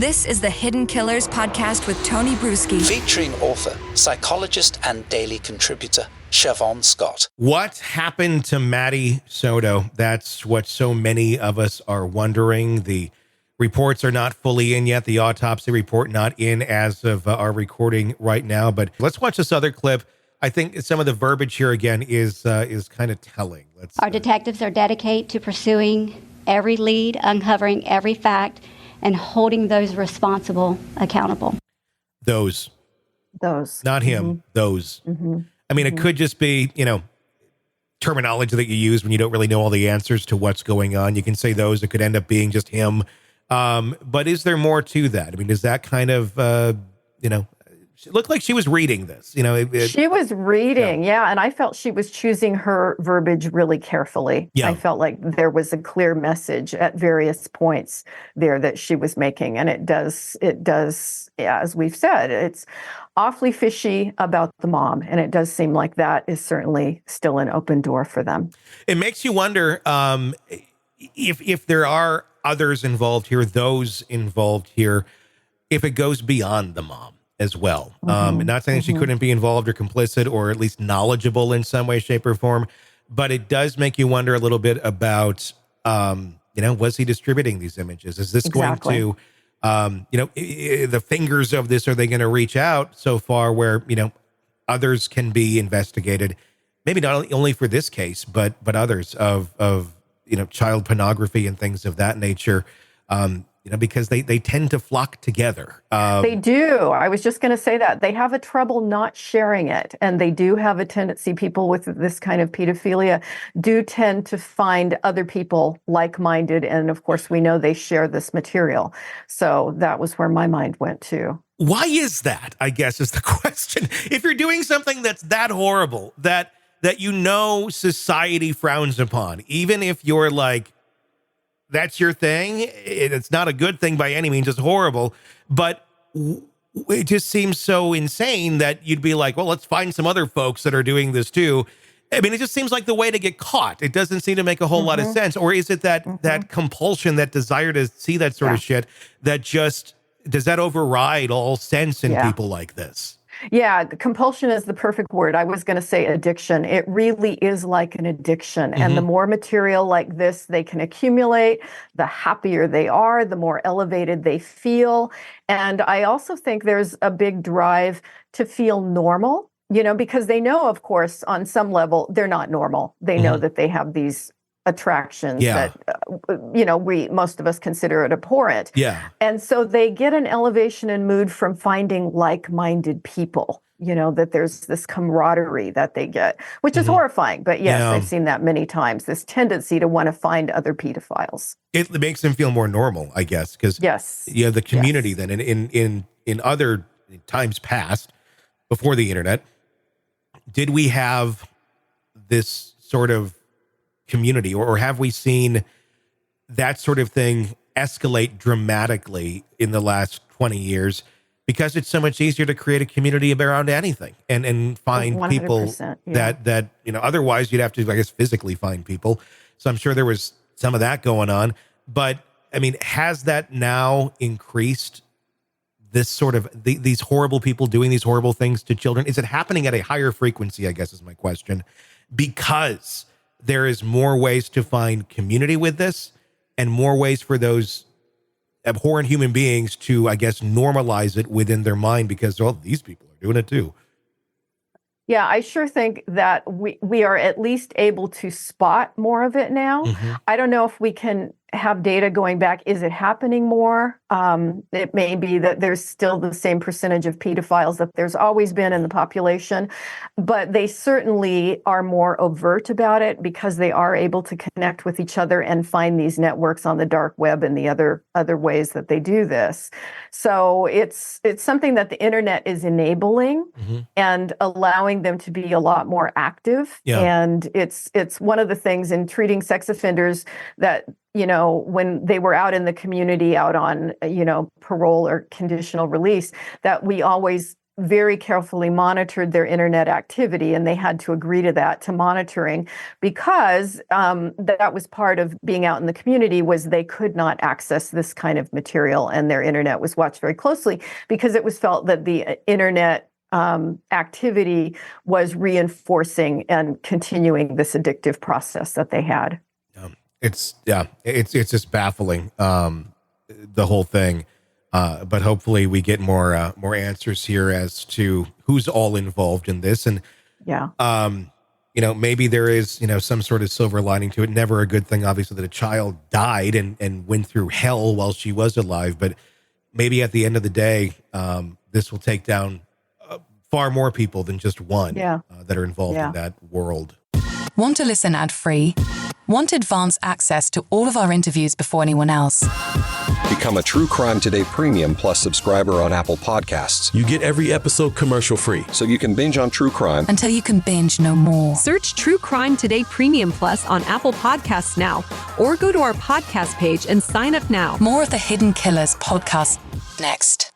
This is the Hidden Killers podcast with Tony Brueski. Featuring author, psychologist, and daily contributor, Shavaun Scott. What happened to Maddie Soto? That's what so many of us are wondering. The reports are not fully in yet. The autopsy report not in as of our recording right now. But let's watch this other clip. I think some of the verbiage here again is kind of telling. Our detectives are dedicated to pursuing every lead, uncovering every fact, and holding those responsible accountable. Those. Not him. Mm-hmm. Those. Mm-hmm. I mean, it could just be, terminology that you use when you don't really know all the answers to what's going on. You can say those. It could end up being just him. But is there more to that? I mean, does that kind of, it looked like she was reading this, She was reading, yeah. And I felt she was choosing her verbiage really carefully. Yeah. I felt like there was a clear message at various points there that she was making. And it does, yeah, as we've said, it's awfully fishy about the mom. And it does seem like that is certainly still an open door for them. It makes you wonder if there are others involved here, those involved here, if it goes beyond the mom as well. Not saying she couldn't be involved or complicit or at least knowledgeable in some way, shape, or form, but it does make you wonder a little bit about, was he distributing these images? Is this going to, the fingers of this, are they going to reach out so far where, others can be investigated? Maybe not only for this case, but others of child pornography and things of that nature. Because they tend to flock together. They do. I was just going to say that. They have a trouble not sharing it. And they do have a tendency, people with this kind of pedophilia do tend to find other people like-minded. And of course, we know they share this material. So that was where my mind went to. Why is that, I guess, is the question. If you're doing something that's that horrible, that society frowns upon, even if you're like, that's your thing. It's not a good thing by any means. It's horrible. But it just seems so insane that you'd be like, well, let's find some other folks that are doing this too. I mean, it just seems like the way to get caught. It doesn't seem to make a whole lot of sense. Or is it that compulsion, that desire to see that sort of shit, that just, does that override all sense in people like this? Yeah, compulsion is the perfect word. I was going to say addiction. It really is like an addiction. And the more material like this they can accumulate, the happier they are, the more elevated they feel. And I also think there's a big drive to feel normal, because they know, of course, on some level, they're not normal. They know that they have these attractions that, most of us consider it abhorrent. Yeah. And so they get an elevation in mood from finding like-minded people, that there's this camaraderie that they get, which is horrifying. But yes, I've seen that many times, this tendency to want to find other pedophiles. It makes them feel more normal, I guess, because the community then in other times past, before the internet, did we have this sort of community, or have we seen that sort of thing escalate dramatically in the last 20 years because it's so much easier to create a community around anything and find people that otherwise you'd have to, I guess, physically find people. So I'm sure there was some of that going on, but I mean, has that now increased this sort of these horrible people doing these horrible things to children? Is it happening at a higher frequency, I guess is my question, because there is more ways to find community with this and more ways for those abhorrent human beings to, I guess, normalize it within their mind because, these people are doing it too. Yeah, I sure think that we are at least able to spot more of it now. I don't know if we can have data going back. Is it happening more? It may be that there's still the same percentage of pedophiles that there's always been in the population, but they certainly are more overt about it because they are able to connect with each other and find these networks on the dark web and the other ways that they do this. So it's something that the internet is enabling and allowing them to be a lot more active. Yeah. And it's one of the things in treating sex offenders that, when they were out in the community, out on, parole or conditional release, that we always very carefully monitored their internet activity, and they had to agree to that, to monitoring, because that was part of being out in the community, was they could not access this kind of material, and their internet was watched very closely because it was felt that the internet activity was reinforcing and continuing this addictive process that they had. It's just baffling, the whole thing. But hopefully we get more answers here as to who's all involved in this. And, maybe there is, some sort of silver lining to it. Never a good thing, obviously, that a child died and went through hell while she was alive. But maybe at the end of the day, this will take down far more people than just one that are involved in that world. Want to listen ad-free? Want advanced access to all of our interviews before anyone else? Become a True Crime Today Premium Plus subscriber on Apple Podcasts. You get every episode commercial-free. So you can binge on true crime until you can binge no more. Search True Crime Today Premium Plus on Apple Podcasts now, or go to our podcast page and sign up now. More of the Hidden Killers podcast next.